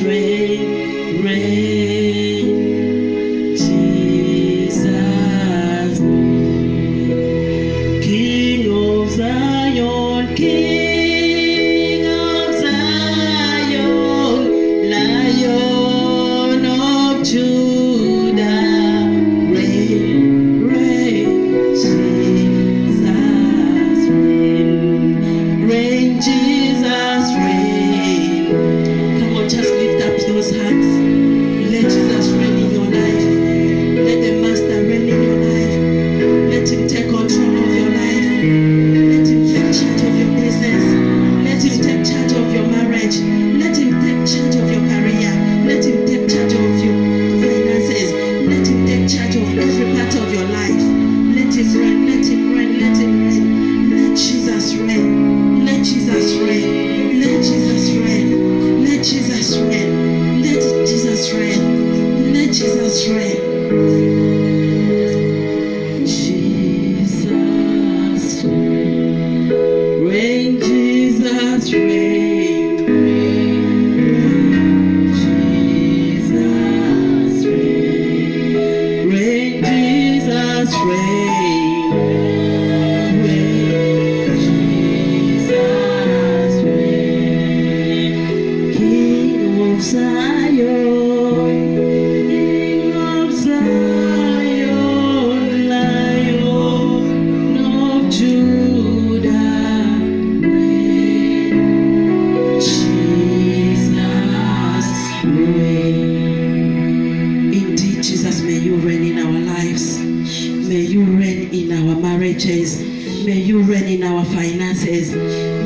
reign, reign. Jesus, King of Zion, King of Zion, Lion of Judah, reign, reign. Jesus, reign, reign. Jesus, reign. Come on, just lift up those hands. Let Jesus reign in your life. Let the Master reign in your life. Let him take control of your life. Let him take charge of your business. Let him take charge of your marriage. Let him take charge of your career. Let him take charge of your finances. Let him take charge of every part of your life. Let him reign, let him reign, let him reign. Let Jesus reign. Let Jesus reign. Let Jesus reign. Let Jesus reign. Let Jesus reign. Let Jesus reign. Jesus reign. Jesus reign. Jesus reign. Reign Jesus reign. Reign Jesus reign. King of Zion, King of Zion, Lion of Judah, reign. Jesus reign. Indeed, Jesus, may you reign in our lives. May you reign in our marriages. May you reign in our finances.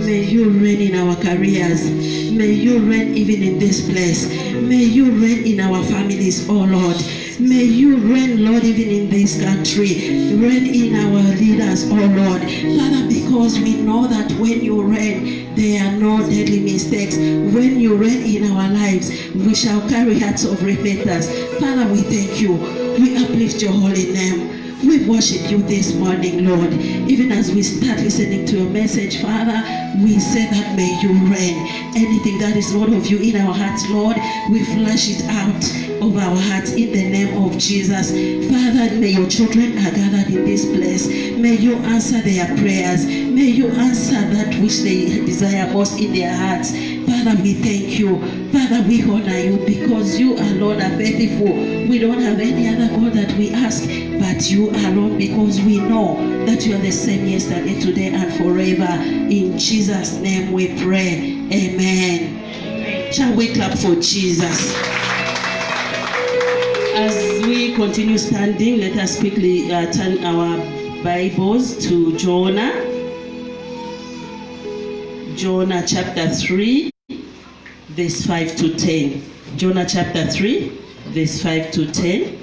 May you reign in our careers. May you reign even in this place. May you reign in our families, oh Lord. May you reign, Lord, even in this country. Reign in our leaders, oh Lord. Father, because we know that when you reign, there are no deadly mistakes. When you reign in our lives, we shall carry hearts of repentance. Father, we thank you. We uplift your holy name. We worship you this morning, Lord. Even as we start listening to your message, Father, we say that may you reign. Anything that is not of you in our hearts, Lord, we flush it out of our hearts in the name of Jesus. Father, may your children are gathered in this place. May you answer their prayers. May you answer that which they desire most in their hearts. Father, we thank you. Father, we honor you because you alone are faithful. We don't have any other God that we ask but you alone, because we know that you are the same yesterday, today, and forever. In Jesus' name we pray. Amen. Shall we clap for Jesus? As we continue standing, let us quickly turn our Bibles to Jonah. Jonah chapter 3, verse 5 to 10. Jonah chapter 3, verse 5 to 10.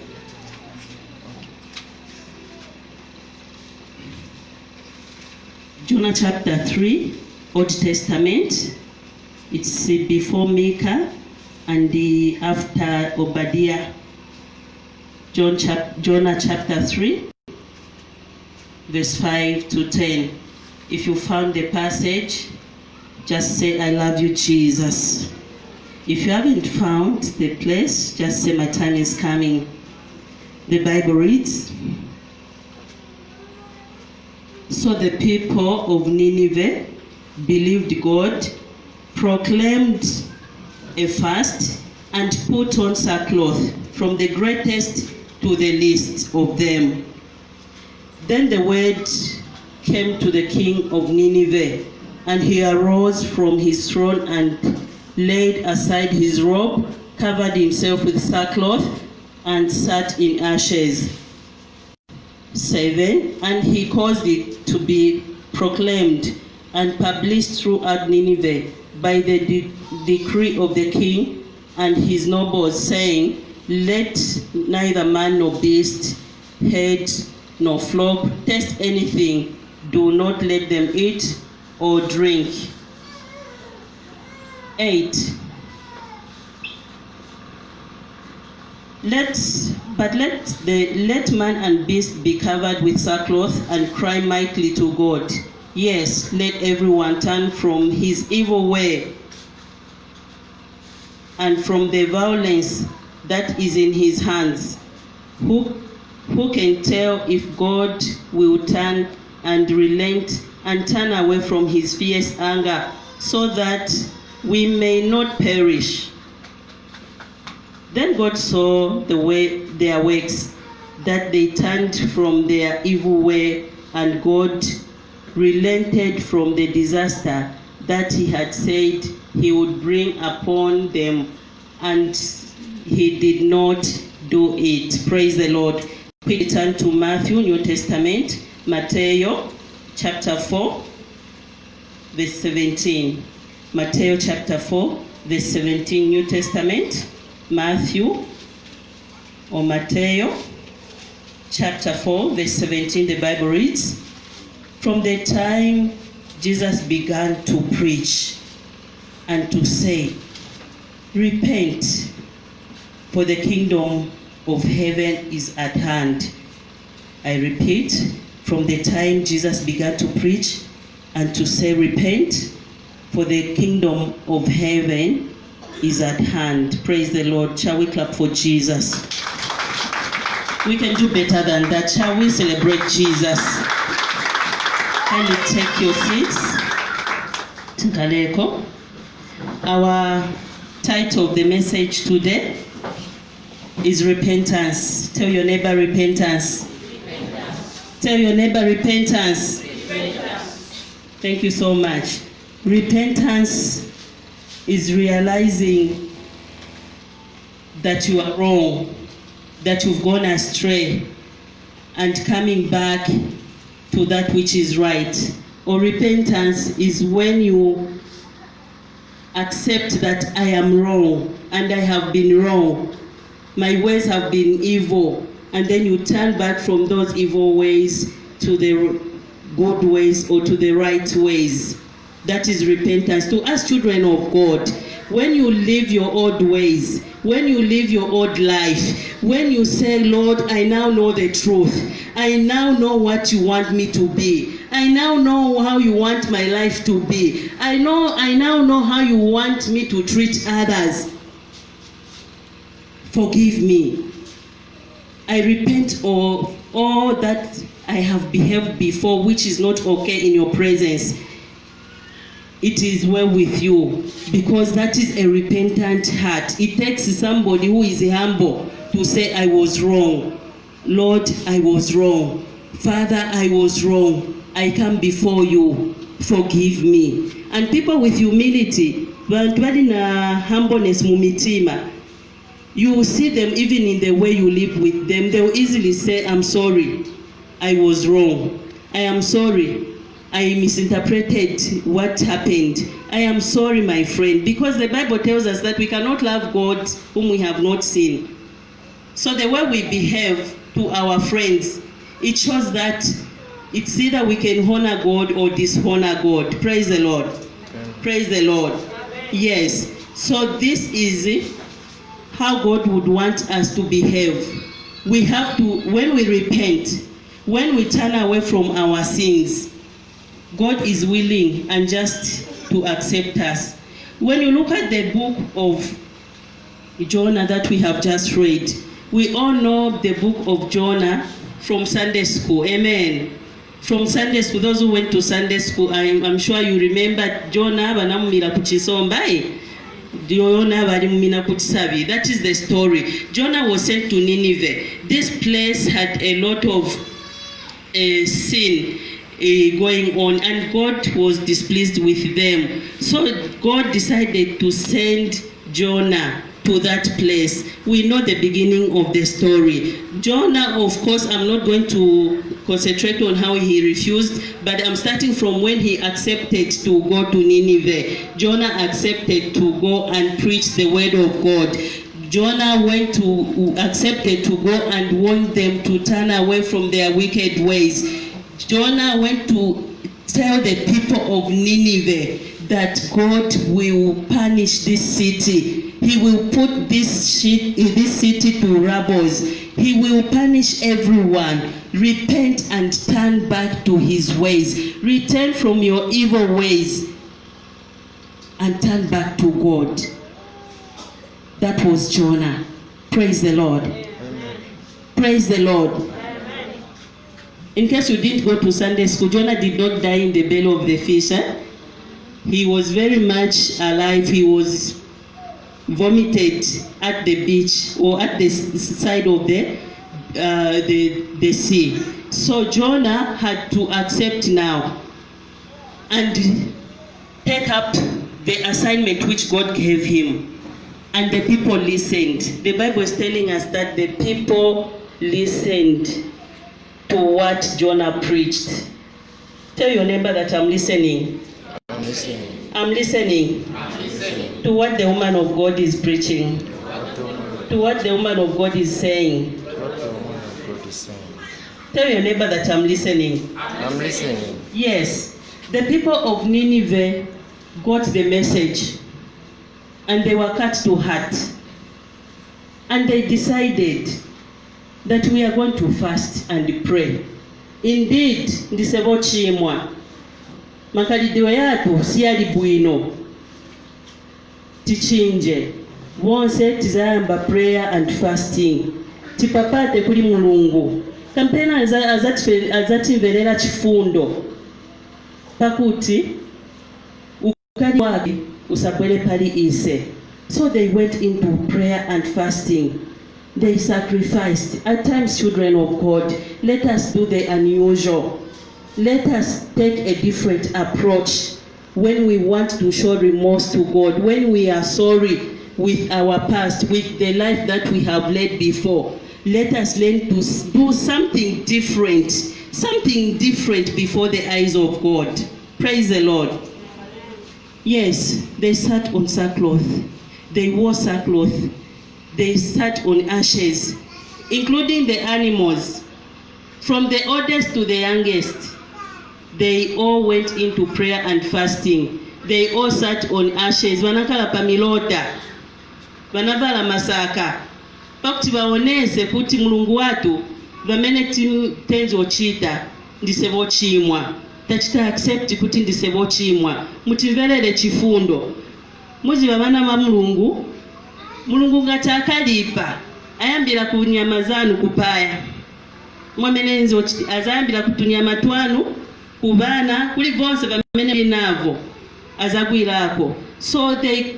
Jonah chapter 3, Old Testament. It's before Micah and after Obadiah. Jonah chapter 3, verse 5 to 10. If you found the passage, just say, I love you, Jesus. If you haven't found the place, just say, my time is coming. The Bible reads, so the people of Nineveh believed God, proclaimed a fast, and put on sackcloth, from the greatest to the least of them. Then the word came to the king of Nineveh, and he arose from his throne and laid aside his robe, covered himself with sackcloth, and sat in ashes. 7. And he caused it to be proclaimed and published throughout Nineveh by the decree of the king and his nobles, saying, let neither man nor beast, herd nor flock taste anything. Do not let them eat or drink. 8. Let man and beast be covered with sackcloth and cry mightily to God. Yes, let everyone turn from his evil way. and from the violence that is in his hands. Who can tell if God will turn and relent and turn away from his fierce anger, so that we may not perish? Then God saw their works, that they turned from their evil way, and God relented from the disaster that he had said he would bring upon them, and he did not do it. Praise the Lord. We turn to Matthew, New Testament, Matthew chapter 4, verse 17. Matthew chapter 4, verse 17, New Testament. Matthew or Matthew chapter 4, verse 17, the Bible reads, "From the time Jesus began to preach and to say, 'Repent, for the kingdom of heaven is at hand.'" I repeat, from the time Jesus began to preach and to say, "Repent, for the kingdom of heaven is at hand." Praise the Lord. Shall we clap for Jesus? We can do better than that. Shall we celebrate Jesus? Kindly take your seats. Tinkaleko. Our title of the message today is repentance. Tell your neighbor, repentance. Repentance. Tell your neighbor, repentance. Repentance. Thank you so much. Repentance is realizing that you are wrong, that you've gone astray, and coming back to that which is right. Or repentance is when you accept that I am wrong and I have been wrong. My ways have been evil, and then you turn back from those evil ways to the good ways or to the right ways. That is repentance. To us children of God, when you leave your old ways, when you live your old life, when you say, "Lord, I now know the truth. I now know what you want me to be. I now know how you want my life to be. I now know how you want me to treat others. Forgive me. I repent of all that I have behaved before which is not okay in your presence. It is well with you," because that is a repentant heart. It takes somebody who is humble to say, "I was wrong. Lord, I was wrong. Father, I was wrong. I come before you. Forgive me." And people with humility, bantu bali na humbleness mumitima, you will see them even in the way you live with them. They will easily say, "I'm sorry. I was wrong. I am sorry. I misinterpreted what happened. I am sorry, my friend," because the Bible tells us that we cannot love God whom we have not seen. So the way we behave to our friends, it shows that it's either we can honor God or dishonor God. Praise the Lord. Okay. Praise the Lord. Amen. Yes. So this is how God would want us to behave. We have to, when we repent, when we turn away from our sins, God is willing and just to accept us. When you look at the book of Jonah that we have just read, we all know the book of Jonah from Sunday school. Amen. From Sunday school, those who went to Sunday school, I'm sure you remember Jonah banamumira ku kisomba. That is the story. Jonah was sent to Nineveh. This place had a lot of sin going on, and God was displeased with them. So God decided to send Jonah to that place. We know the beginning of the story. Jonah, of course, I'm not going to concentrate on how he refused, but I'm starting from when he accepted to go to Nineveh. Jonah accepted to go and preach the word of God. Jonah accepted to go and warn them to turn away from their wicked ways. Jonah went to tell the people of Nineveh that God will punish this city. He will put this city to rubble. He will punish everyone. Repent and turn back to his ways. Return from your evil ways and turn back to God. That was Jonah. Praise the Lord. Amen. Praise the Lord. In case you didn't go to Sunday school, Jonah did not die in the belly of the fish. He was very much alive. He was vomited at the beach or at the side of the sea. So Jonah had to accept now and take up the assignment which God gave him. And the people listened. The Bible is telling us that the people listened to what Jonah preached. Tell your neighbor that I'm listening. I'm listening. I'm listening. I'm listening. To what the woman of God is preaching. To what the woman of God is saying. What the woman of God is saying. Tell your neighbor that I'm listening. I'm listening. Yes. The people of Nineveh got the message and they were cut to heart. And they decided that we are going to fast and pray. Indeed, ndisebo chimwa. Makalidiwe yatu siyali bwino. Tichinje. Wonse tizayamba prayer and fasting. Tipapate kuli mulungu. Kampena azatimverera chifundo. Pakuti ukali wake usapwele pali ise. So they went into prayer and fasting. They sacrificed. At times, children of God, let us do the unusual. Let us take a different approach when we want to show remorse to God, when we are sorry with our past, with the life that we have led before. Let us learn to do something different before the eyes of God. Praise the Lord. Yes, they sat on sackcloth. They wore sackcloth. They sat on ashes, including the animals. From the oldest to the youngest, they all went into prayer and fasting. They all sat on ashes. Vanakala pamilota, vanavala masaka. Pakuti vaonese kuti mulungu watu vamene tenzo chita ndisevo chimwa. Tachita accept kuti ndisevo chimwa. Mutimverere chifundo. Muziva vana va mulungu. Mulungu ngati akalipa ayambira ku nyama zanu kupaya. Mwamene nzo azayambira kutunyama twanu kubana kuli vonse vamene binavo azagwirako. So the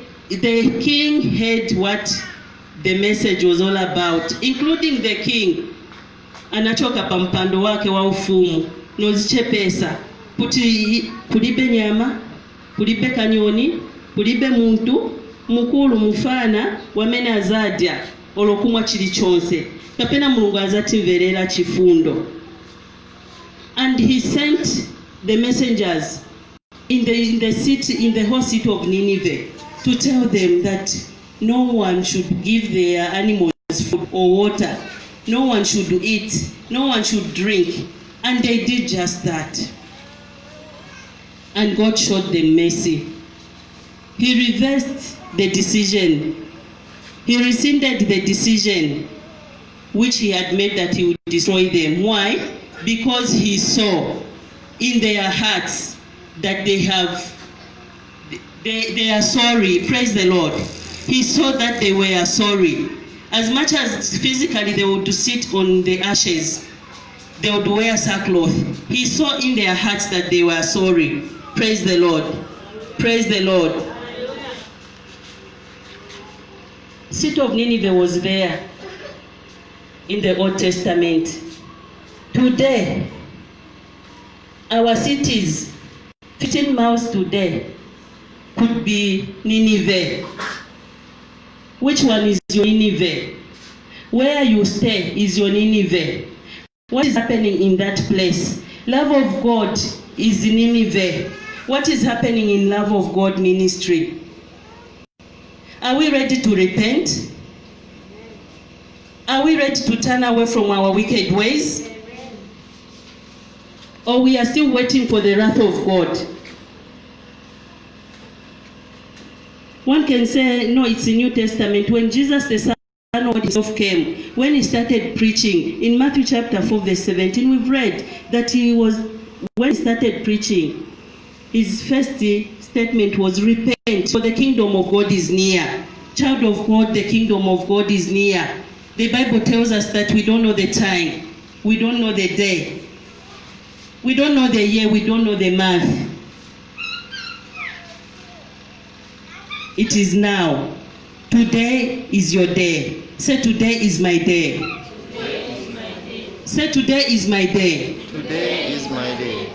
king heard what the message was all about, including the king. Anachoka pa mpando wake wa ufumu nozichepesa kuti kulibe nyama, kulibe kanyoni, kulibe muntu mukulu mufana wamene azadya olokumwa chili chonse kapena mulungu azatimverera chifundo. And he sent the messengers in the city, in the whole city of Nineveh, to tell them that no one should give their animals food or water. No one should eat. No one should drink. And they did just that. And God showed them mercy. He reversed the decision. He rescinded the decision which he had made that he would destroy them. Why? Because he saw in their hearts that they are sorry. Praise the Lord. He saw that they were sorry. As much as physically they would sit on the ashes, they would wear sackcloth. He saw in their hearts that they were sorry. Praise the Lord. Praise the Lord. City of Nineveh was there in the Old Testament. Today, our cities, 15 miles today, could be Nineveh. Which one is your Nineveh? Where you stay is your Nineveh. What is happening in that place? Love of God is in Nineveh. What is happening in Love of God ministry? Are we ready to repent? Are we ready to turn away from our wicked ways? Or we are still waiting for the wrath of God? One can say, no, it's a New Testament. When Jesus the Son of God himself came, when he started preaching, in Matthew chapter 4 verse 17, we've read that when he started preaching, his first statement was, repent, for the kingdom of God is near. Child of God, the kingdom of God is near. The Bible tells us that we don't know the time. We don't know the day. We don't know the year. We don't know the month. It is now. Today is your day. Say, today is my day. Say, today is my day. Today is my day.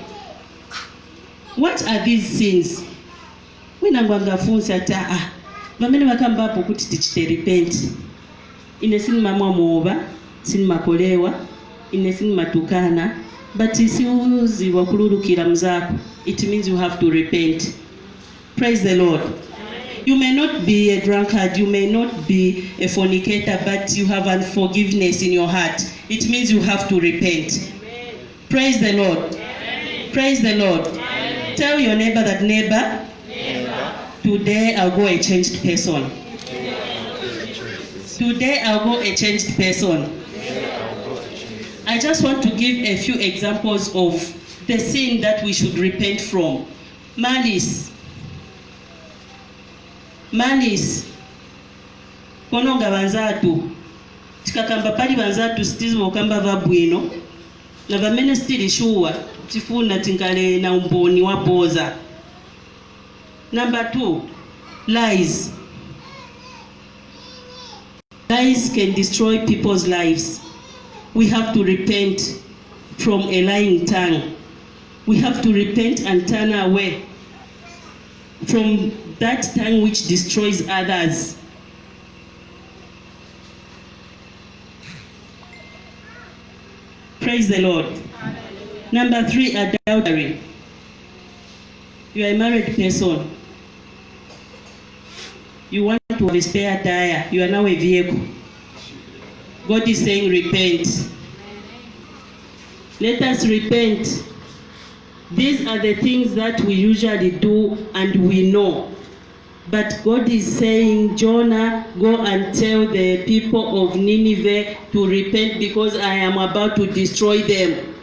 What are these sins? Wina ngwangafunza ata vamene vakambapo kuti tichite repent. Ine sinimamwa moba, sinimakolewa, ine sinimatukana, but siuziwa kululukira mzako. It means you have to repent. Praise the Lord. You may not be a drunkard, you may not be a fornicator, but you have unforgiveness in your heart. It means you have to repent. Amen. Praise the Lord. Amen. Praise the Lord. Amen. Tell your neighbor that, neighbor, today I'll go a changed person. Today I'll go a changed person. I just want to give a few examples of the sin that we should repent from. Malice. Malice. Kononga banzatu. Tikakamba pali banzatu sitizi wakamba vabwino. Na vamene stili shuwa. Tifuna tinkale na umboni wapoza. Number 2, lies. Lies can destroy people's lives. We have to repent from a lying tongue. We have to repent and turn away from that tongue which destroys others. Praise the Lord. Number 3, adultery. You are a married person. You want to have a spare tire. You are now a vehicle. God is saying repent. Let us repent. These are the things that we usually do and we know. But God is saying, Jonah, go and tell the people of Nineveh to repent because I am about to destroy them.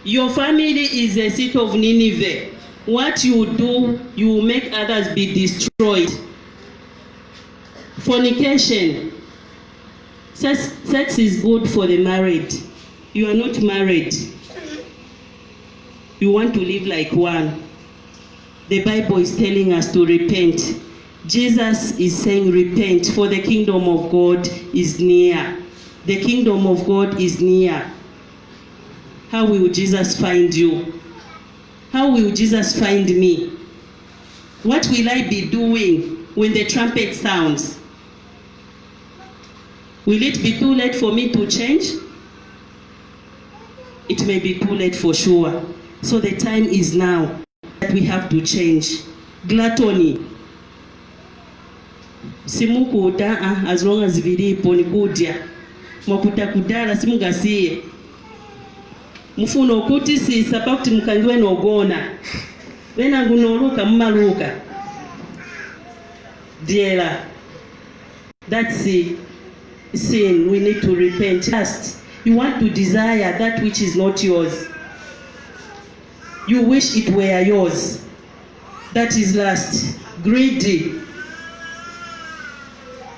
Your family is a seat of Nineveh. What you do, you will make others be destroyed. Fornication. Sex is good for the married. You are not married. You want to live like one. The Bible is telling us to repent. Jesus is saying repent, for the kingdom of God is near. The kingdom of God is near. How will Jesus find you? How will Jesus find me? What will I be doing when the trumpet sounds? Will it be too late for me to change? It may be too late for sure. So the time is now that we have to change. Gluttony. Simukuta as long as vilipo ni kudya. Mwakuta kudala simugasiye. Mufuno kuti si sapakti mkanjwe nogona. Wena ngunoruka mmaruka. Diela. That's it. Sin, we need to repent. Last, you want to desire that which is not yours. You wish it were yours. That is lust. Greedy.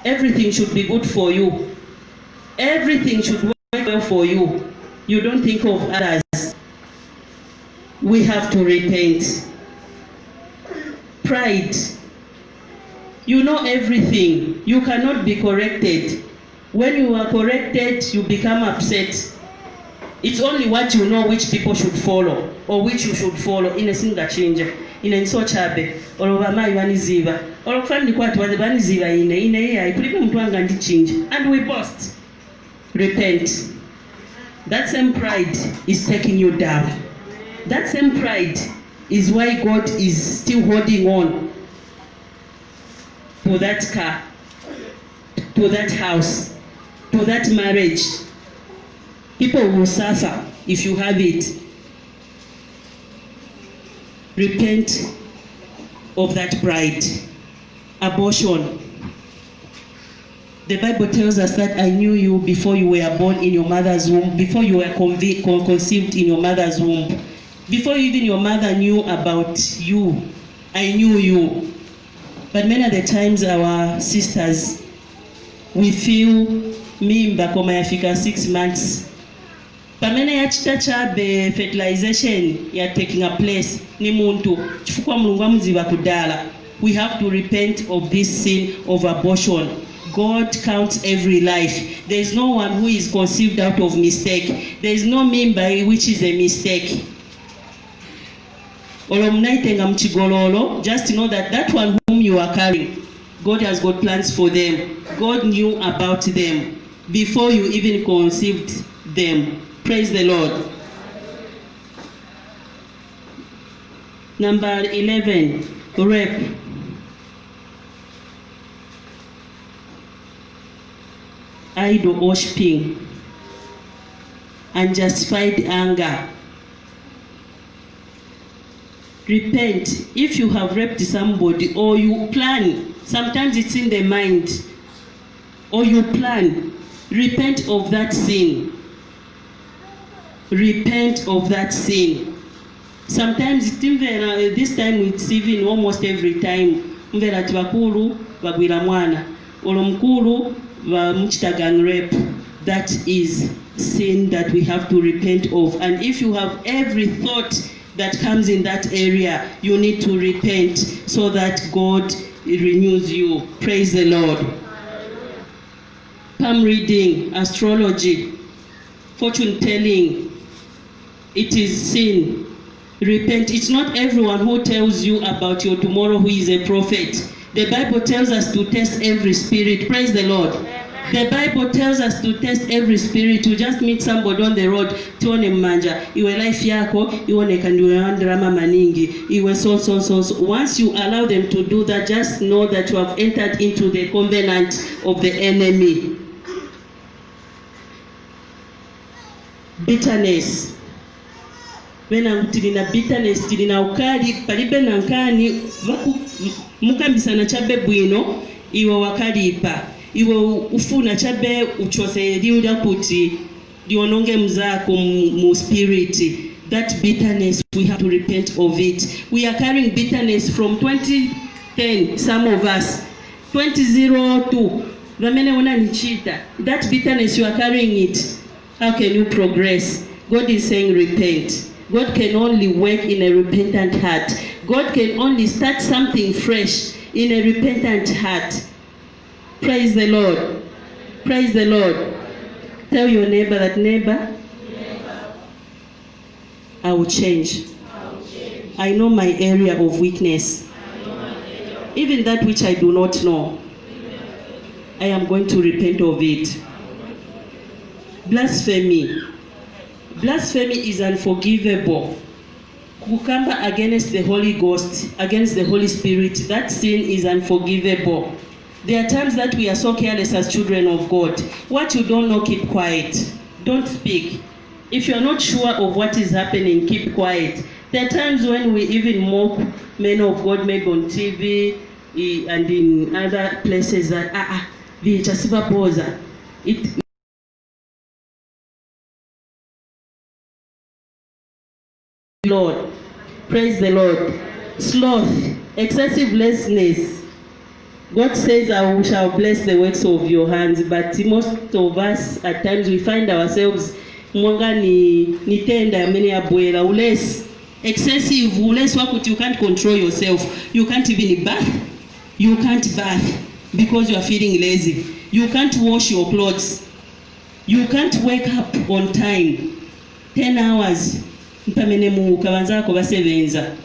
Everything should be good for you. Everything should work well for you. You don't think of others. We have to repent. Pride. You know everything. You cannot be corrected. When you are corrected, you become upset. It's only what you know which people should follow or which you should follow. In a single change, in a so chabe, or over my vaniziva, or family quite was the vaniziva in a I change, and we boast. Repent. That same pride is taking you down. That same pride is why God is still holding on to that car, to that house, to that marriage. People will suffer if you have it. Repent of that pride. Abortion. The Bible tells us that I knew you before you were born in your mother's womb, before you were conceived in your mother's womb. Before even your mother knew about you, I knew you. But many of the times our sisters, we feel mimba koma yafika 6 months. Pamene yachita chabe fertilization ya taking a place ni muntu chifukwa mulungu amuziba kudala. We have to repent of this sin of abortion. God counts every life. There is no one who is conceived out of mistake. There is no mimba which is a mistake. Just know that that one whom you are carrying, God has got plans for them. God knew about them before you even conceived them. Praise the Lord. Number 11, rape. Idol worshiping, unjustified anger. Repent if you have raped somebody or you plan. Sometimes it's in the mind or you plan. Repent of that sin. Repent of that sin. Sometimes this time it's even almost every time. Mvera tibakulu bagwira mwana. Olomkulu rape. That is sin that we have to repent of. And if you have every thought that comes in that area, you need to repent so that God renews you. Praise the Lord. Palm reading, astrology, fortune telling, it is sin. Repent. It's not everyone who tells you about your tomorrow who is a prophet. The Bible tells us to test every spirit. Praise the Lord. The Bible tells us to test every spirit. To just meet somebody on the road, tuone manja, iwe life yako, iwe kanduandra maningi, iwe so. Once you allow them to do that, just know that you have entered into the covenant of the enemy. Bitterness. When I'm tilina bitterness, tilina ukali, palibe nankani, mukambisana chabe bwino, iwe wakalipa. Iwe ufuna chabe uchose liuda kuti liononge mzako mu spirit. That bitterness, we have to repent of it. We are carrying bitterness from 2010, some of us, 2002. That bitterness, you are carrying it. How can you progress? God is saying repent. God can only work in a repentant heart. God can only start something fresh in a repentant heart. Praise the Lord. Praise the Lord. Tell your neighbor that, neighbor, I will change. I know my area of weakness. Even that which I do not know, I am going to repent of it. Blasphemy. Blasphemy is unforgivable. Kukamba against the Holy Ghost, against the Holy Spirit, that sin is unforgivable. There are times that we are so careless as children of God. What you don't know, keep quiet. Don't speak. If you are not sure of what is happening, keep quiet. There are times when we even mock men of God, maybe on TV and in other places that, Lord, praise the Lord. Sloth, excessive laziness. God says, I shall bless the works of your hands, but most of us at times we find ourselves less excessive, less work. You can't control yourself. You can't even bath. You can't bath because you are feeling lazy. You can't wash your clothes. You can't wake up on time. 10 hours. Mpamene muka banzako basebenza.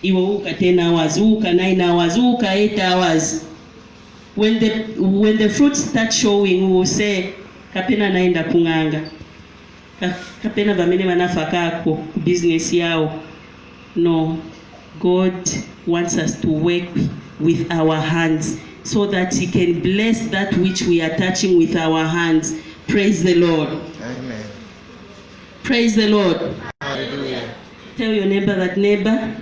Iwe uka 10 hours, uka 9 hours, uka 8 hours. When the fruits start showing, we will say, kapena naenda kunganga. Kapena vamene manafakako business yao. No. God wants us to work with our hands so that He can bless that which we are touching with our hands. Praise the Lord. Amen. Praise the Lord. Hallelujah. Tell your neighbor that, neighbor,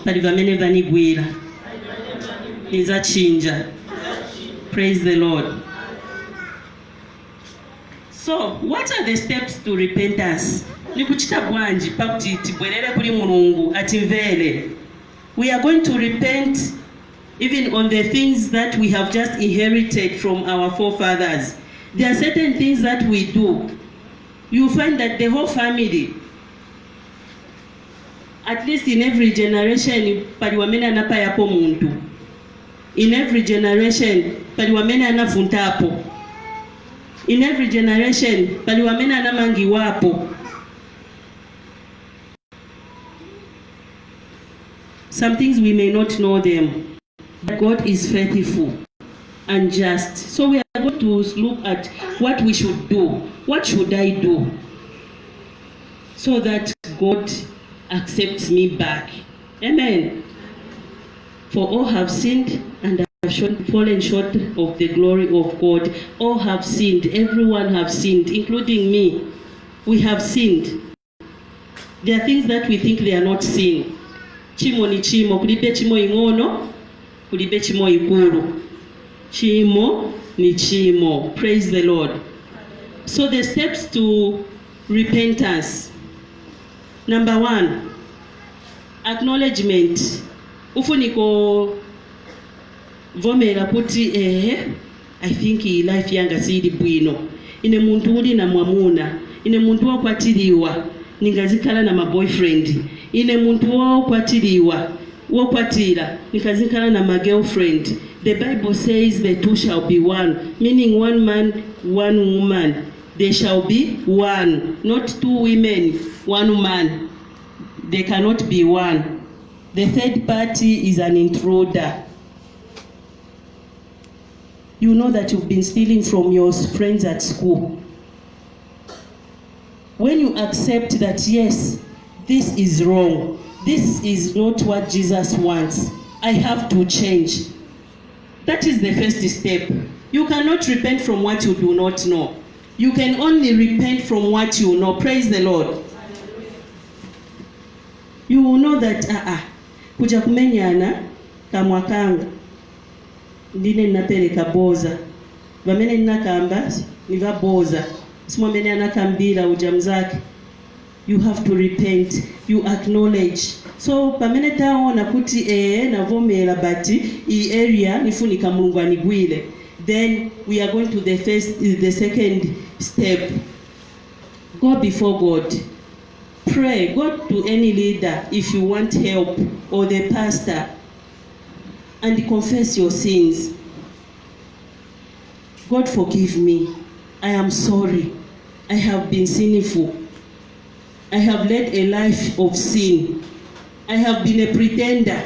palivamene vanigwira niza chinja. Praise the Lord. So, what are the steps to repentance? Nikuchita bwanji pakuti tibwerere kuli Mulungu atimvere. We are going to repent even on the things that we have just inherited from our forefathers. There are certain things that we do. You find that the whole family, at least in every generation, paliwamene anapayapo muntu. In every generation, paliwamene anafuntapo. In every generation, paliwamene anamangiwapo. Some things we may not know them, but God is faithful and just. So we are going to look at what we should do. What should I do so that God accepts me back? Amen. For all have sinned and have fallen short of the glory of God. All have sinned. Everyone have sinned, including me. We have sinned. There are things that we think they are not sin. Chimo ni chimo, kulibe chimo ingono, kulibe chimo ikuru. Chimo ni chimo. Praise the Lord. So the steps to repentance. Number 1, acknowledgement. Ufuniko vomera kuti I think life yanga siri bwino. Ine muntu uli na mwamuna. Ine muntu wakwatiriwa. Ningazikala na maboyfriend. Ine muntu wakwatiriwa. Wakwatira. Nikazikala na my girlfriend. The Bible says the two shall be one. Meaning one man, one woman. They shall be one. Not two women, one man. They cannot be one. The third party is an intruder. You know that you've been stealing from your friends at school. When you accept that, yes, this is wrong, this is not what Jesus wants, I have to change. That is the first step. You cannot repent from what you do not know. You can only repent from what you know. Praise the Lord. You will know that kuja kumenyana kamwakanga ndine napeleka boza bamene nakamba niva boza simwamene anakambira ujamzake. You have to repent, you acknowledge. So pamene taona kuti navomera bati I area nifunika Mulungu anigwile, then we are going to the second step. Go before God. Pray. Go to any leader if you want help, or the pastor, and confess your sins. God, forgive me. I am sorry. I have been sinful. I have led a life of sin. I have been a pretender.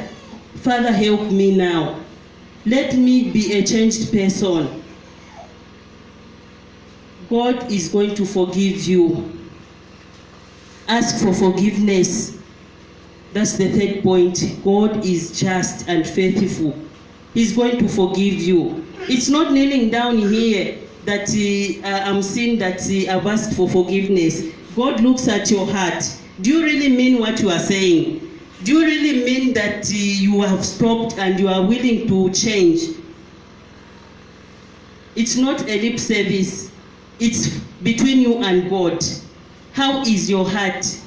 Father, help me now. Let me be a changed person. God is going to forgive you. Ask for forgiveness. That's the third point. God is just and faithful. He's going to forgive you. It's not kneeling down here that I'm saying that I've asked for forgiveness. God looks at your heart. Do you really mean what you are saying? Do you really mean that you have stopped and you are willing to change? It's not a lip service. It's between you and God. How is your heart?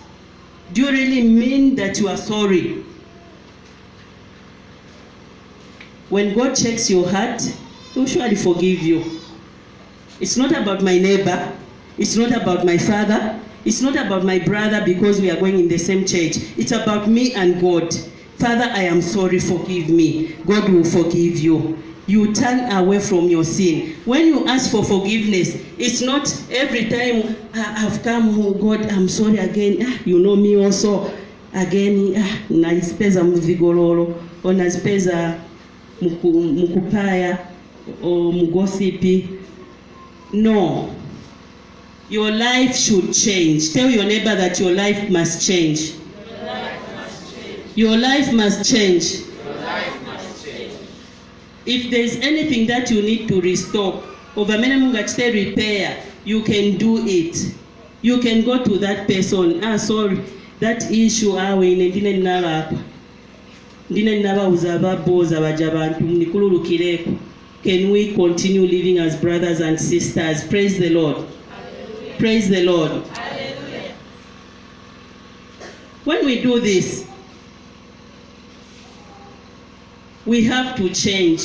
Do you really mean that you are sorry? When God checks your heart, He will surely forgive you. It's not about my neighbor. It's not about my father. It's not about my brother because we are going in the same church. It's about me and God. Father, I am sorry, forgive me. God will forgive you. You turn away from your sin. When you ask for forgiveness, it's not every time I've come, oh God, I'm sorry again. You know me also. Again, naipeza mvigololo, or naipeza mukupaya, or mugosipi. No. Your life should change. Tell your neighbor that your life must change. Your life must change. If there is anything that you need to restore, repair, you can do it. You can go to that person. Sorry, that issue can we continue living as brothers and sisters? Praise the Lord. Praise the Lord. Hallelujah. When we do this, we have to change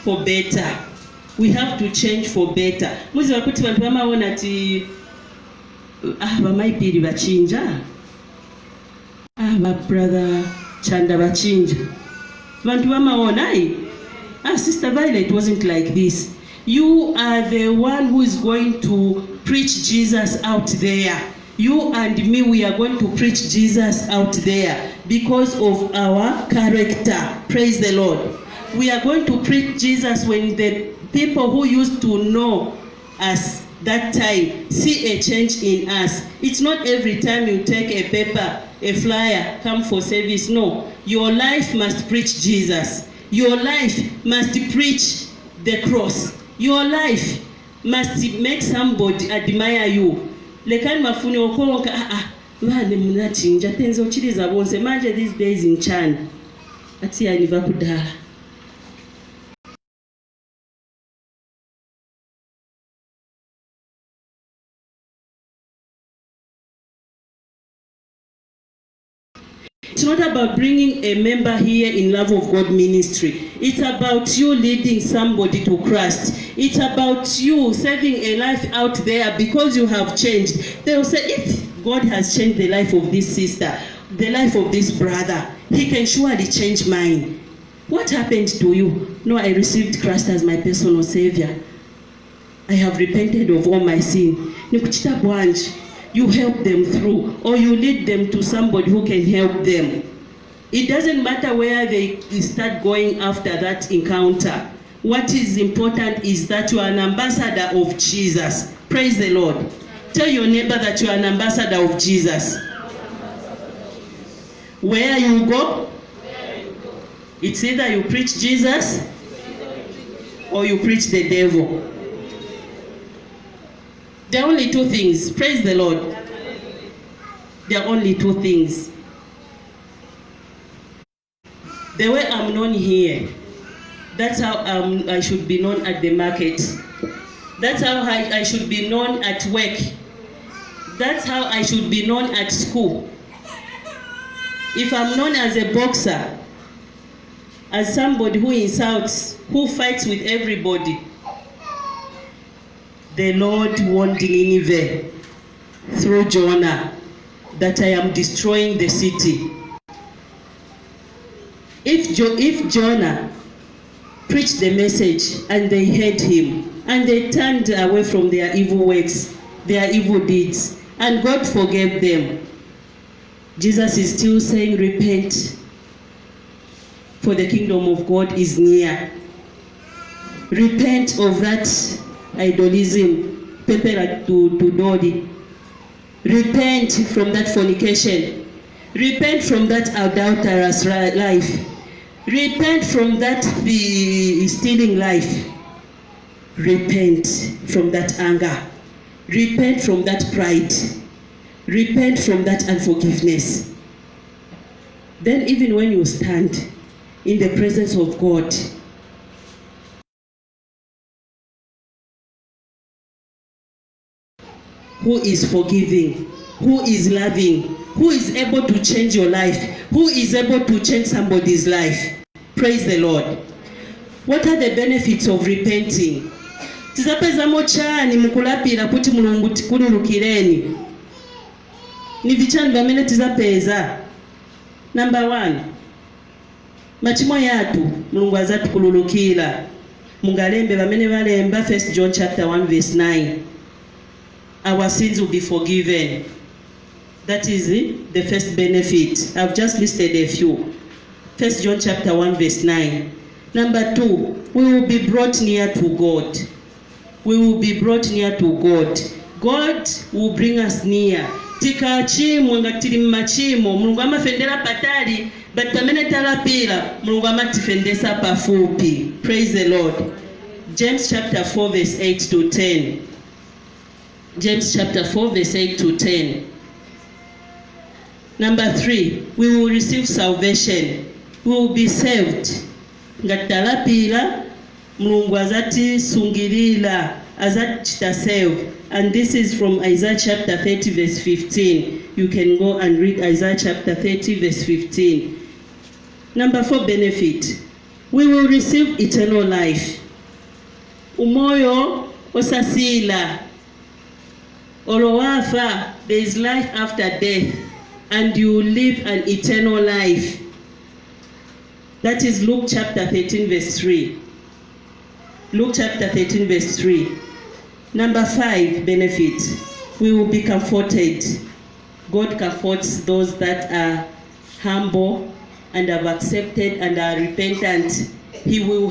for better. We have to change for better. Muzi wakuti bantu bamaona ati bamaipiri bachinja, brother Chanda bachinja. Bantu bamaona Sister Violet wasn't like this. You are the one who is going to preach Jesus out there. You and me, we are going to preach Jesus out there because of our character. Praise the Lord. We are going to preach Jesus when the people who used to know us that time see a change in us. It's not every time you take a paper, a flyer, come for service. No, your life must preach Jesus. Your life must preach the cross. Your life must make somebody admire you. Lekani mafuni okolonka bane munachinja tenzo chiriza bonse manje these days in China. Ati yaniva kudala. It's not about bringing a member here in Love of God ministry. It's about you leading somebody to Christ. It's about you saving a life out there because you have changed. They will say, if God has changed the life of this sister, the life of this brother, he can surely change mine. What happened to you? No, I received Christ as my personal savior. I have repented of all my sin. Nikuchita bwanji. You help them through, or you lead them to somebody who can help them. It doesn't matter where they start going after that encounter. What is important is that you are an ambassador of Jesus. Praise the Lord. Tell your neighbor that you are an ambassador of Jesus. Where you go, it's either you preach Jesus or you preach the devil. There are only two things. Praise the Lord. There are only two things. The way I'm known here, that's how I should be known at the market. That's how I should be known at work. That's how I should be known at school. If I'm known as a boxer, as somebody who insults, who fights with everybody, the Lord warned Nineveh through Jonah that I am destroying the city. If Jonah preached the message and they heard him and they turned away from their evil works, their evil deeds, and God forgave them, Jesus is still saying, repent, for the kingdom of God is near. Repent of that idolism, pepper to dodi. Repent from that fornication. Repent from that adulterous life. Repent from that stealing life. Repent from that anger. Repent from that pride. Repent from that unforgiveness. Then even when you stand in the presence of God, who is forgiving, who is loving, who is able to change your life, who is able to change somebody's life. Praise the Lord. What are the benefits of repenting? Tizapeza mochani mukulapira kuti mulungu tikululukireni. Ni vichani vamene tizapeza. Number 1. Machimo yatu mulungu azatukululukira. Mungalembe vamene valemba 1 John chapter 1 verse 9. Our sins will be forgiven. That is the first benefit. I've just listed a few. 1 John chapter 1 verse 9. Number 2, we will be brought near to God. We will be brought near to God. God will bring us near. Tikachimwe ngatiri machimo, mulungu amafendera patali, but pamene talapira, mulungu amatifendesa pafupi. Praise the Lord. James chapter 4 verse 8 to 10. James chapter 4 verse 8 to 10. Number 3, we will receive salvation. We will be saved. Ngatalapira, mulungu azati sungirila, azati save. And this is from Isaiah chapter 30 verse 15. You can go and read Isaiah chapter 30 verse 15. Number 4 benefit. We will receive eternal life. Umoyo osasila. Olowafa, there is life after death, and you live an eternal life. That is Luke chapter 13 verse 3. Luke chapter 13 verse 3. Number 5 benefit. We will be comforted. God comforts those that are humble and have accepted and are repentant. He will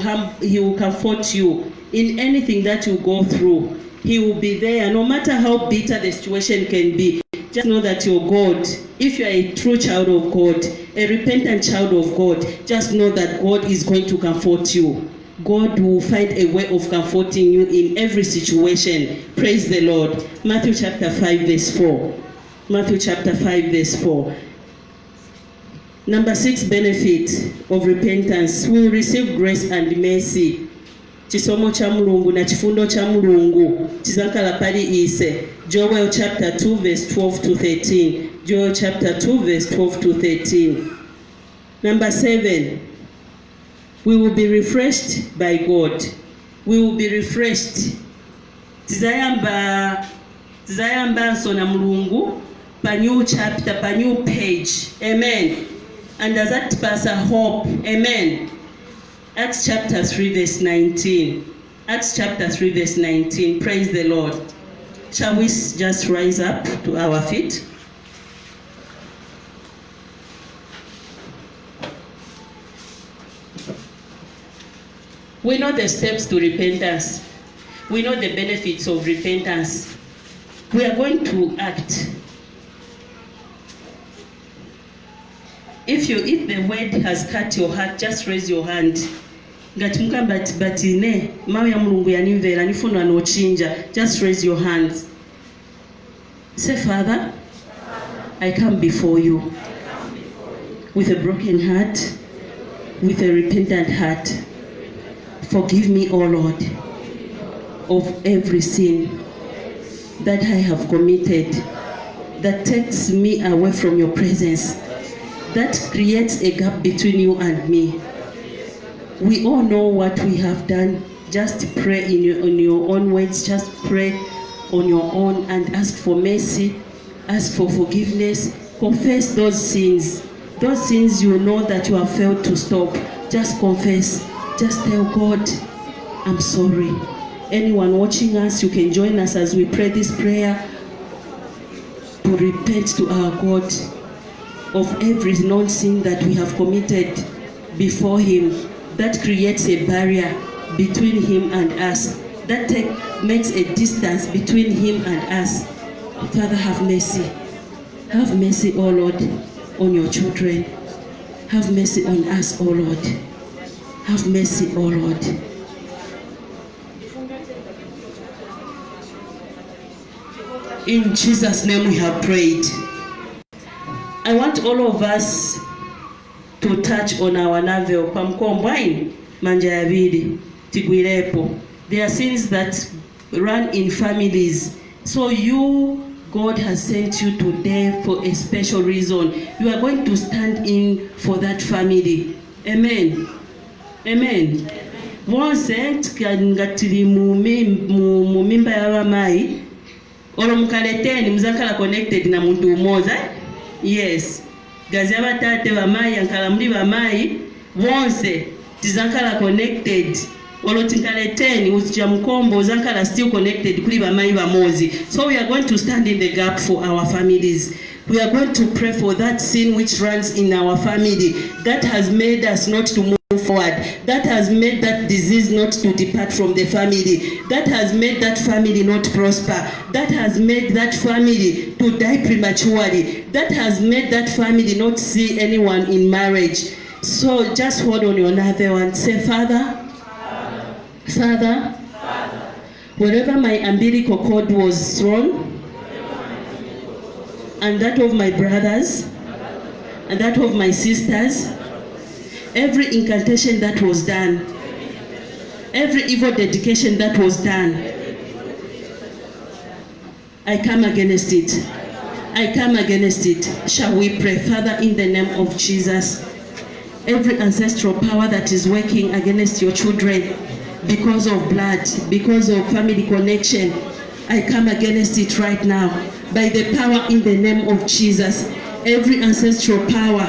comfort you in anything that you go through. He will be there no matter how bitter the situation can be. Just know that you're God. If you are a true child of God, a repentant child of God, just know that God is going to comfort you. God will find a way of comforting you in every situation. Praise the Lord. Matthew chapter 5 verse 4. Matthew chapter 5 verse 4. Number 6 benefit of repentance. We will receive grace and mercy. Chisomo cha Mulungu na chifundo cha Mulungu chizankala pali ise. Joel chapter 2 verse 12 to 13. Joel chapter 2 verse 12 to 13. Number 7. We will be refreshed by God. We will be refreshed. Tizayamba nsona Mulungu pa new chapter, pa new page. Amen. And as that pass a hope. Amen. Acts chapter 3 verse 19. Acts chapter 3 verse 19. Praise the Lord. Shall we just rise up to our feet? We know the steps to repentance. We know the benefits of repentance. We are going to act. If the word has cut your heart, just raise your hand. Ngati batine mawe ya Mulungu yanimvera nifuna nochinja. Just raise your hands. Say, Father, I come before you with a broken heart, with a repentant heart. Forgive me, O Lord, of every sin that I have committed that takes me away from your presence, that creates a gap between you and me. We all know what we have done. Just pray in your own words. Just pray on your own and ask for mercy, ask for forgiveness, confess those sins you know that you have failed to stop. Just confess. Just tell God, I'm sorry. Anyone watching us, you can join us as we pray this prayer to repent to our God of every known sin that we have committed before Him, that creates a barrier between Him and us, that makes a distance between Him and us. Father, have mercy. Have mercy, O Lord, on your children. Have mercy on us, O Lord. Have mercy, O Lord. In Jesus' name we have prayed. I want all of us to touch on our navel. Pamkombwain manja yabidi tigwirepo. There are sins that run in families. So God has sent you today for a special reason. You are going to stand in for that family. Amen. Amen. Once ngatili mumimba ya wamai olo mkaleteni mzakala connected na muntu umoza. Yes. Gazi abatate bamai ankala muli bamai once tizankala connected. Olo tinkaleteni uzicha mkombo zankala still connected kuli bamai bamozi. So we are going to stand in the gap for our families. We are going to pray for that sin which runs in our family that has made us not to move forward, that has made that disease not to depart from the family, that has made that family not prosper, that has made that family to die prematurely, that has made that family not see anyone in marriage. So just hold on your navel and say, Father, wherever my umbilical cord was thrown, and that of my brothers, and that of my sisters, every incantation that was done, every evil dedication that was done, I come against it. I come against it. Shall we pray? Father, in the name of Jesus, every ancestral power that is working against your children because of blood, because of family connection, I come against it right now by the power in the name of Jesus. Every ancestral power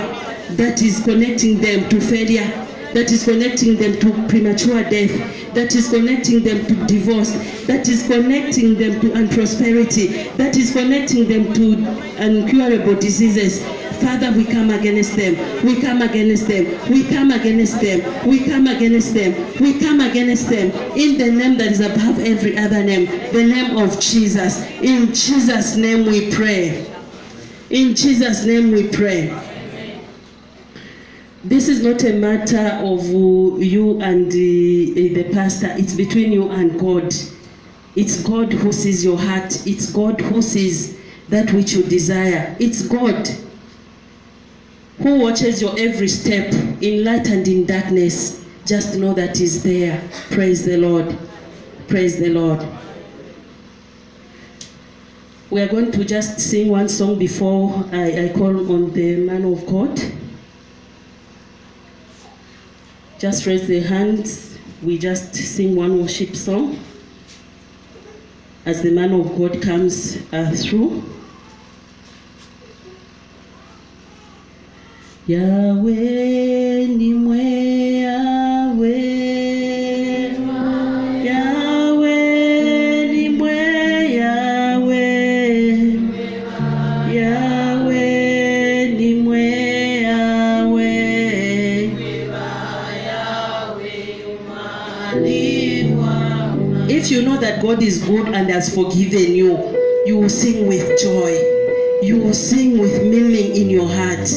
that is connecting them to failure, that is connecting them to premature death, that is connecting them to divorce, that is connecting them to unprosperity, that is connecting them to incurable diseases. Father, we come against them. We come against them. We come against them. We come against them. We come against them in the name that is above every other name, the name of Jesus. In Jesus' name we pray. In Jesus' name we pray. This is not a matter of you and the pastor. It's between you and God. It's God who sees your heart. It's God who sees that which you desire. It's God who watches your every step in light and in darkness. Just know that He's there. Praise the Lord. Praise the Lord. We are going to just sing one song before I call on the man of God. Just raise the hands. We just sing one worship song as the man of God comes through. Yahweh nimwe Yahweh, Yahweh nimwe Yahweh, Yahweh nimwe Yahweh. If you know that God is good and has forgiven you, you will sing with joy. You will sing with meaning in your heart.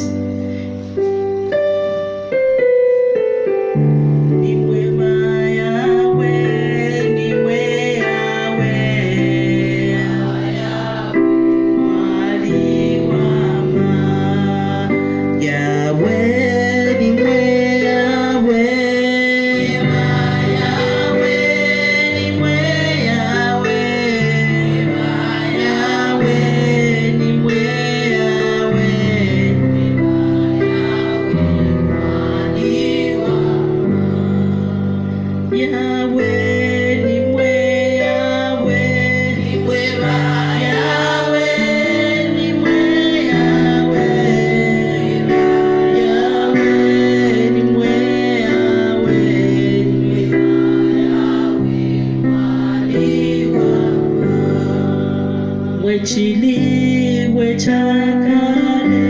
Chiliwe chakale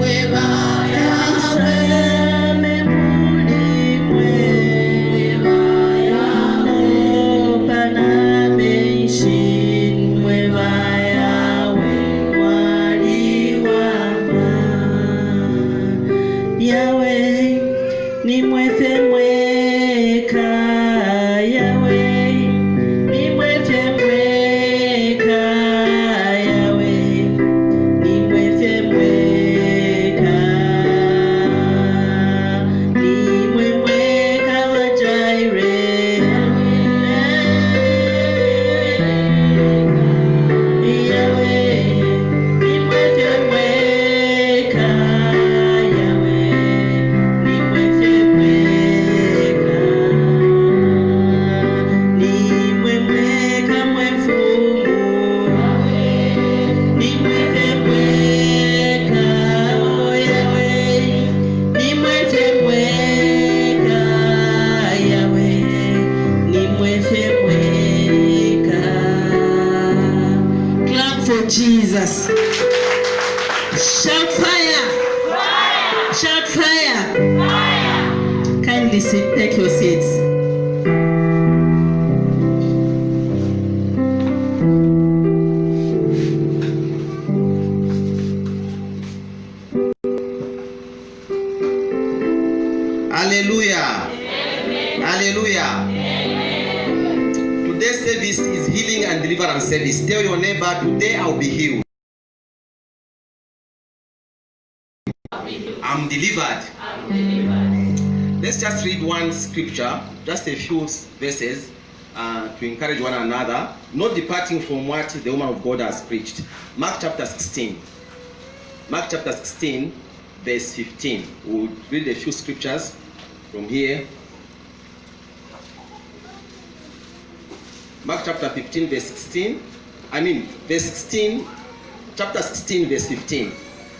weba Yahweh mulimwe weba Yahweh panameshin weba Yahweh waliwama Yahweh ni mwefe mweka Yahweh ni mwefe mweka Jesus. Shout fire. Fire. Shout fire. Fire. Kindly sit, take your seats. Hallelujah. Amen. Hallelujah. Amen. Today's service is healing and deliverance service. Tell your neighbor, today I'll be healed. I'm delivered. Let's just read one scripture, just a few verses to encourage one another, not departing from what the woman of God has preached. Mark chapter 16. Mark chapter 16, verse 15. We'll read a few scriptures from here. Mark chapter 15, verse 16. Verse 16, chapter 16, verse 15.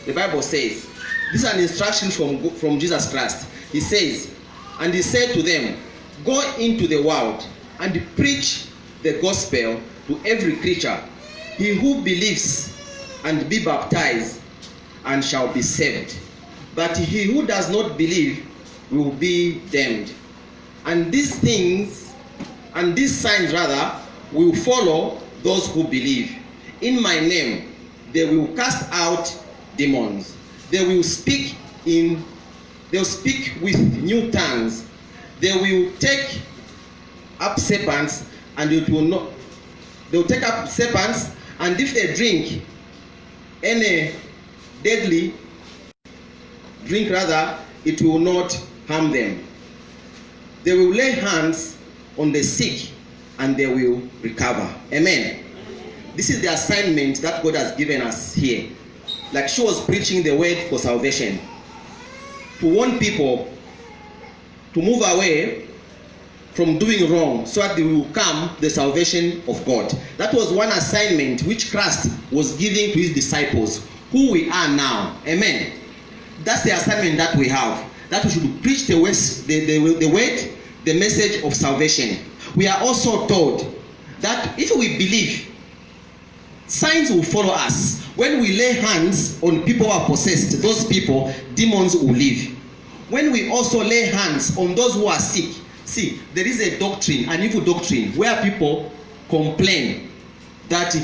The Bible says, this is an instruction from Jesus Christ. He says, and he said to them, go into the world and preach the gospel to every creature. He who believes and be baptized and shall be saved. But he who does not believe will be damned. And these signs will follow those who believe. In my name they will cast out demons. They will speak with new tongues. They will take up serpents, and they will take up serpents, and if they drink any deadly drink, it will not harm them. They will lay hands on the sick and they will recover. Amen. This is the assignment that God has given us here. Like she was preaching the word for salvation, to warn people to move away from doing wrong so that they will come the salvation of God. That was one assignment which Christ was giving to his disciples, who we are now. Amen. That's the assignment that we have, that we should preach the word, the message of salvation. We are also told that if we believe, signs will follow us. When we lay hands on people who are possessed, those people, demons will leave. When we also lay hands on those who are sick, see, there is a doctrine, an evil doctrine, where people complain that,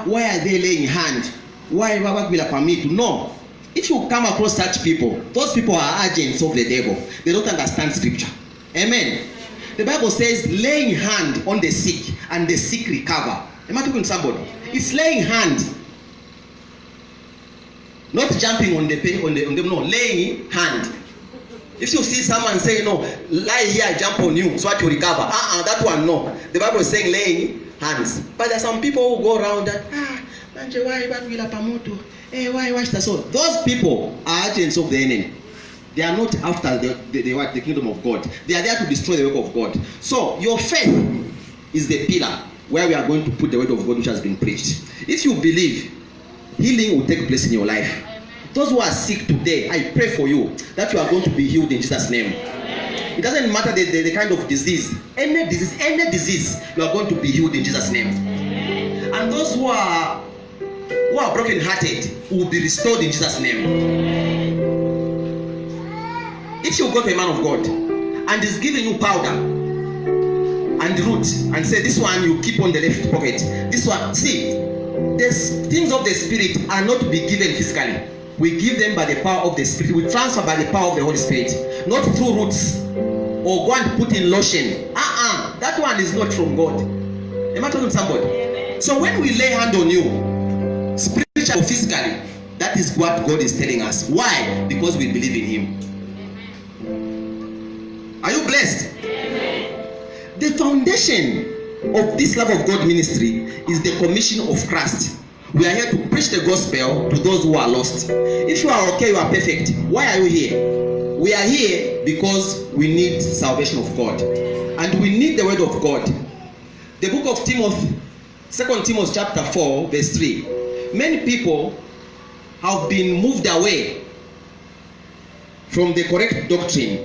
why are they laying hand? Why will permit? No. If you come across such people, those people are agents of the devil. They don't understand scripture. Amen. The Bible says, laying hand on the sick and the sick recover. Am I talking to somebody? It's laying hand. Not jumping on them, no, laying hand. If you see someone saying, no, lie here, I jump on you, so that you recover. That one, no. The Bible is saying laying hands. But there are some people who go around that, why so? Those people are agents of the enemy. They are not after the kingdom of God. They are there to destroy the work of God. So your faith is the pillar where we are going to put the word of God which has been preached. If you believe, healing will take place in your life. Those who are sick today, I pray for you that you are going to be healed in Jesus' name. It doesn't matter the kind of disease. Any disease, you are going to be healed in Jesus' name. And those who are broken-hearted will be restored in Jesus' name. If you go to a man of God and is giving you powder and root and say, this one you keep on the left pocket, this one, see, the things of the spirit are not to be given physically. We give them by the power of the spirit. We transfer by the power of the Holy Spirit, not through roots or go and put in lotion. That one is not from God. Am I talking to somebody? So when we lay hand on you, spiritually or physically, that is what God is telling us. Why? Because we believe in Him. Are you blessed? The foundation of this love of God ministry is the commission of Christ. We are here to preach the gospel to those who are lost. If you are okay, you are perfect. Why are you here? We are here because we need salvation of God. And we need the word of God. The book of Timothy, 2 Timothy chapter 4, verse 3. Many people have been moved away from the correct doctrine.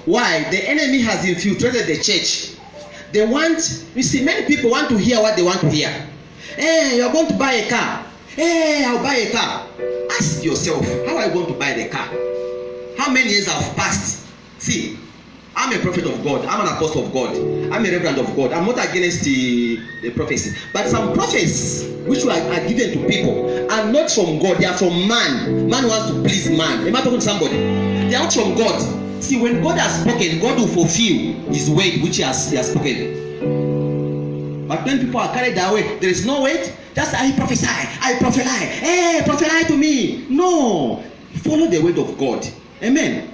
Why? The enemy has infiltrated the church. They want, you see, many people want to hear what they want to hear. Hey, you're going to buy a car. Hey, I'll buy a car. Ask yourself, how are you going to buy the car? How many years have passed? See, I'm a prophet of God. I'm an apostle of God. I'm a reverend of God. I'm not against the prophecy. But some prophets which are given to people are not from God. They are from man. Man wants to please man. Am I talking to somebody? They are not from God. See, when God has spoken, God will fulfill His word which He has spoken. But when people are carried away, there is no word. Just I prophesy, I prophesy. Hey, prophesy to me. No. Follow the word of God. Amen.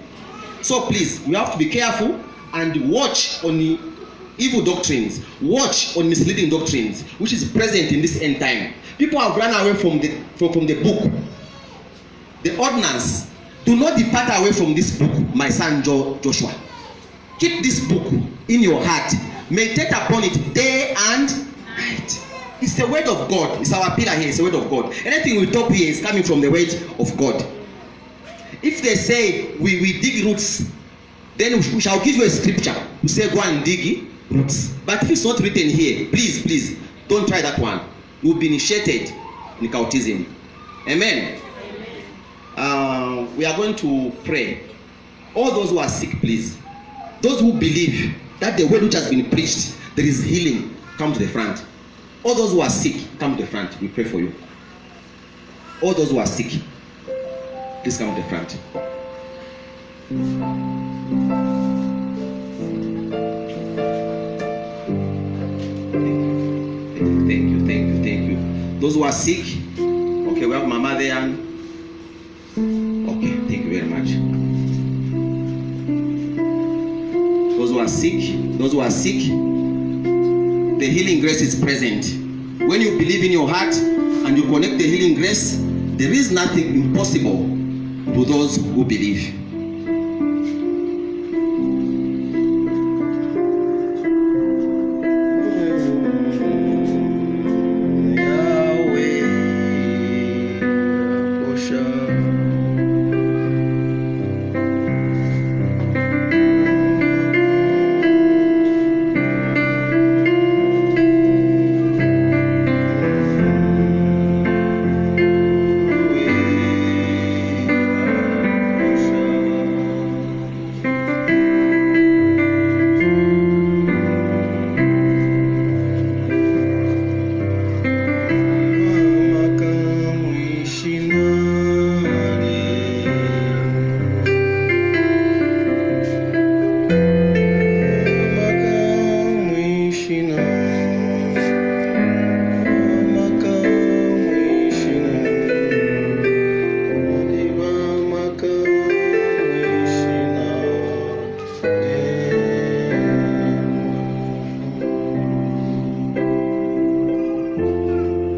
So please, we have to be careful and watch on the evil doctrines. Watch on misleading doctrines, which is present in this end time. People have run away from the book, the ordinance. Do not depart away from this book, my son Joshua. Keep this book in your heart. Meditate upon it day and night. It's the word of God. It's our pillar here. It's the word of God. Anything we talk here is coming from the word of God. If they say we dig roots, then we shall give you a scripture. We say go and dig roots. But if it's not written here, please don't try that one. You will be initiated in cultism. Amen. We are going to pray. All those who are sick, please. Those who believe that the word which has been preached, there is healing, come to the front. All those who are sick, come to the front. We pray for you. All those who are sick, please come to the front. Thank you. Those who are sick, okay, we have Mama there. Okay, thank you very much. Those who are sick, the healing grace is present. When you believe in your heart and you connect the healing grace, there is nothing impossible to those who believe.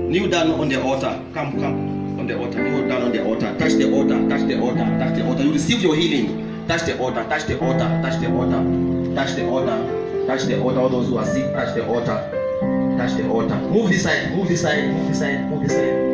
Kneel down on the altar. Come on the altar. Kneel down on the altar. Touch the altar. Touch the altar. Touch the altar. You receive your healing. Touch the altar. Touch the altar. Touch the altar. Touch the altar. Touch the altar. All those who are sick, touch the altar. Touch the altar. Move this side. Move this side. Move this side. Move this side.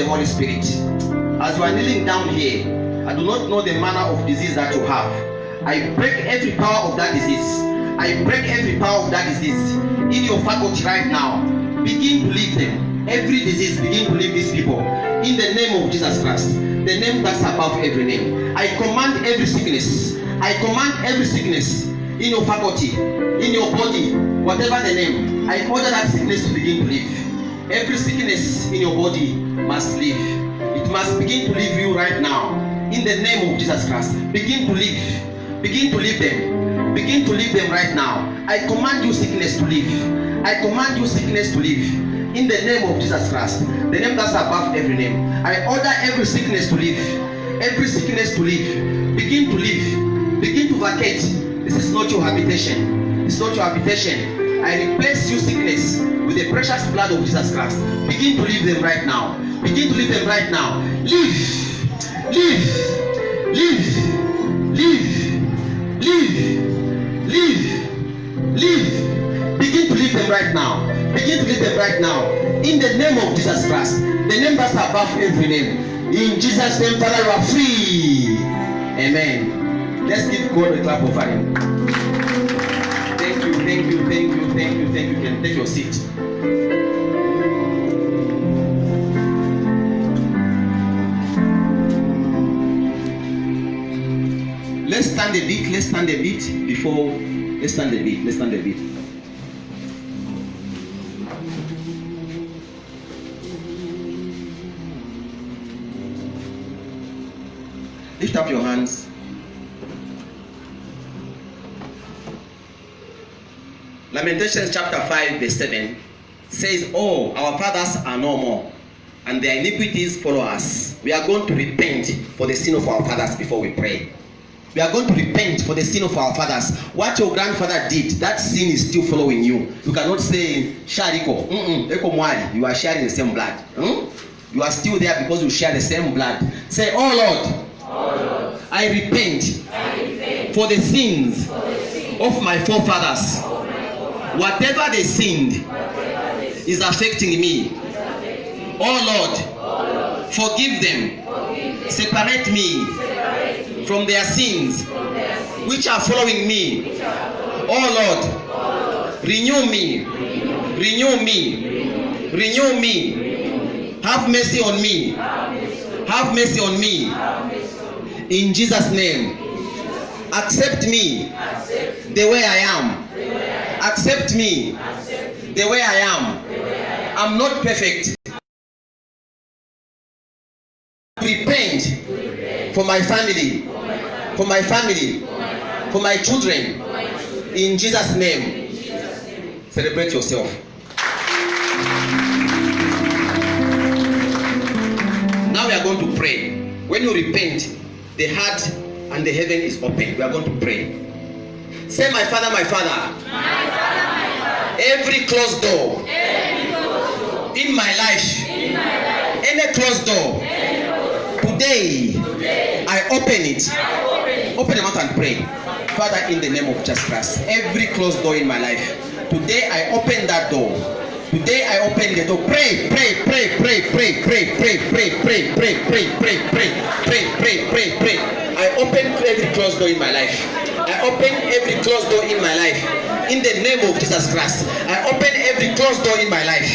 Holy Spirit, as you are kneeling down here, I do not know the manner of disease that you have. I break every power of that disease. I break every power of that disease in your faculty right now. Begin to leave them. Every disease, begin to leave these people in the name of Jesus Christ, the name that's above every name. I command every sickness. I command every sickness in your faculty, in your body, whatever the name. I order that sickness to begin to leave. Every sickness in your body must leave. It must begin to leave you right now. In the name of Jesus Christ, begin to leave. Begin to leave them. Begin to leave them right now. I command you sickness to leave. I command you sickness to leave. In the name of Jesus Christ, the name that's above every name. I order every sickness to leave. Every sickness to leave. Begin to leave. Begin to vacate. This is not your habitation. It's not your habitation. I replace you sickness with the precious blood of Jesus Christ. Begin to leave them right now. Begin to leave them right now. Leave. Leave. Leave. Leave. Leave. Leave. Leave. Begin to leave them right now. Begin to leave them right now. In the name of Jesus Christ, the name that's above every name. In Jesus' name, Father, you are free. Amen. Let's give God a clap offering. Thank you, thank you, thank you, thank you, thank you. You can take your seat. Let's stand a bit. Let's stand a bit before. Let's stand a bit. Let's stand a bit. Lift up your hands. Lamentations chapter 5 verse 7 says, "Oh, our fathers are no more, and their iniquities follow us." We are going to repent for the sin of our fathers before we pray. We are going to repent for the sin of our fathers. What your grandfather did, that sin is still following you. You cannot say, Shariko, Eko Mwali, you are sharing the same blood. You are still there because you share the same blood. Say, "Oh Lord, I repent for the sins of my forefathers. Whatever they sinned is affecting me. Oh Lord, forgive them. Separate me from their sins which are following me. Oh Lord, renew me. Renew me. Renew me. Have mercy on me. Have mercy on me. In Jesus' name. Accept me the way I am. Accept me the way I am. I'm not perfect. Repent for my family, for my family, for my children. In Jesus' name. Celebrate yourself. Now we are going to pray. When you repent, the heart and the heaven is open. We are going to pray. Say, "My Father, my Father, every closed door in my life, any closed door, today I open it." Open your mouth and pray. Father, in the name of Jesus Christ, every closed door in my life, today I open that door. Today I open the door. Pray, pray, pray, pray, pray, pray, pray, pray, pray, pray, pray, pray, pray, pray, pray, pray, pray. I open every closed door in my life. I open every closed door in my life. In the name of Jesus Christ. I open every closed door in my life.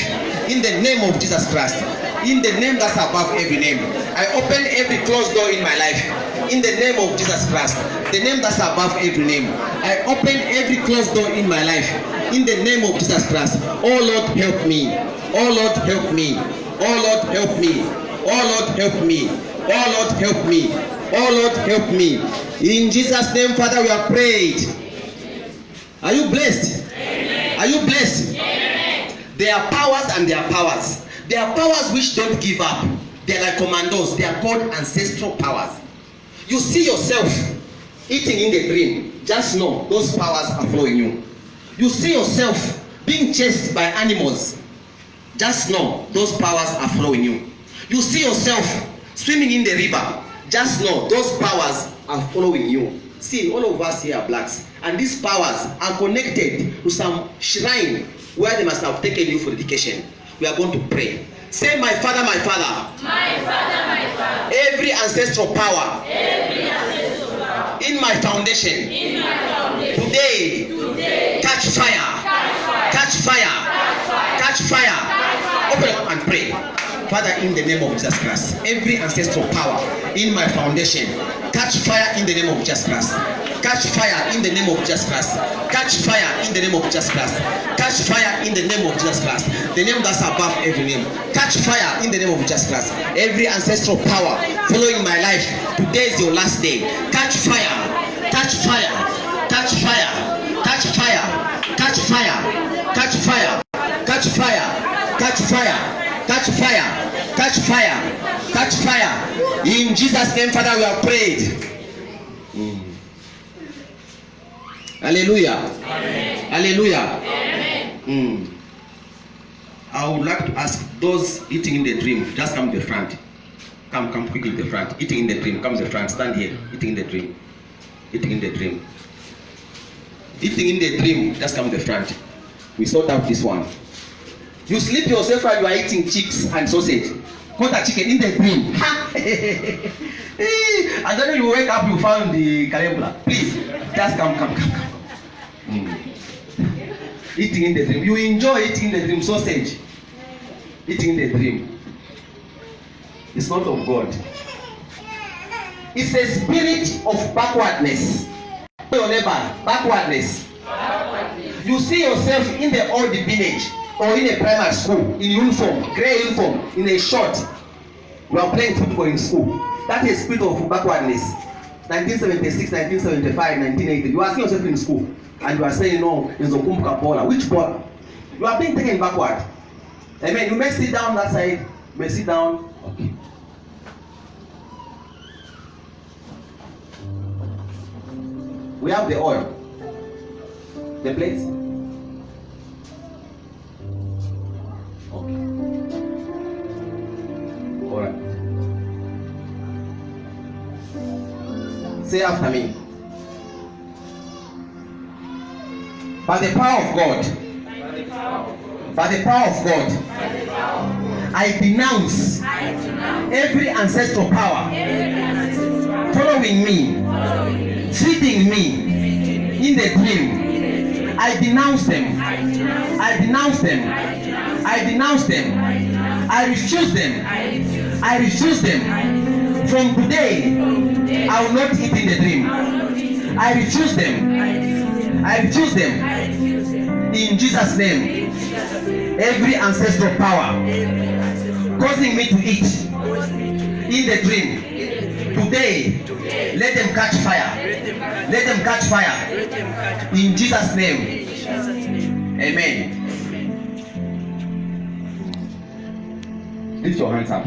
In the name of Jesus Christ. In the name that's above every name. I open every closed door in my life. In the name of Jesus Christ. The name that's above every name. I open every closed door in my life. In the name of Jesus Christ. Oh Lord, help me. Oh Lord, help me. Oh Lord, help me. Oh Lord, help me. Oh Lord, help me. Oh Lord, help me. In Jesus' name, Father, we have prayed. Are you blessed? Amen. Are you blessed? Amen. There are powers and there are powers. There are powers which don't give up. They are like commandos. They are called ancestral powers. You see yourself eating in the dream. Just know those powers are following you. You see yourself being chased by animals. Just know those powers are following you. You see yourself swimming in the river. Just know those powers are following you. See, all of us here are blacks, and these powers are connected to some shrine where they must have taken you for dedication. We are going to pray. Say, "My Father, my Father, my Father, my Father, every ancestral power, in my foundation, today, catch fire, catch fire, catch fire. Open up and pray. Father, in the name of Jesus Christ, every ancestral power in my foundation, catch fire in the name of Jesus Christ. Catch fire in the name of Jesus Christ. Catch fire in the name of Jesus Christ. Catch fire in the name of Jesus Christ. The name that's above every name. Catch fire in the name of Jesus Christ. Every ancestral power following my life, today is your last day. Catch fire. Catch fire. Catch fire. Catch fire. Catch fire. Catch fire. Catch fire. Catch fire. Catch fire. Catch fire. Catch fire. In Jesus' name, Father, we have prayed. Hallelujah. Amen. Hallelujah. Amen. I would like to ask those eating in the dream, just come to the front. Come quickly to the front. Eating in the dream, come to the front. Stand here. Eating in the dream. Eating in the dream. Eating in the dream, just come to the front. We sort out this one. You sleep yourself while you are eating chips and sausage. Not a chicken in the dream. And then you wake up, you found the calembula. Please, just come. Eating in the dream. You enjoy eating in the dream sausage. Eating in the dream. It's not of God. It's a spirit of backwardness. Your neighbor, backwardness. You see yourself in the old village or in a primary school, in uniform, grey uniform, in a short. You are playing football in school. That is spirit of backwardness. 1976, 1975, 1980. You are seeing yourself in school and you are saying, no, in Zokumbuka Bola. Which ball? You are being taken backward. Amen. You may sit down that side. You may sit down. Okay. We have the oil. The plates. Okay. All right. Say after me. By the power of God. By the power of God. I denounce every ancestral power following me, feeding me in the dream. I denounce them. I denounce them. I denounce them. I refuse them. I refuse them. From today, I will not eat in the dream. I refuse them. I refuse them. In Jesus' name. Every ancestral power causing me to eat in the dream. Today, let them catch fire. Let them catch fire. In Jesus' name. Amen. Lift your hands up.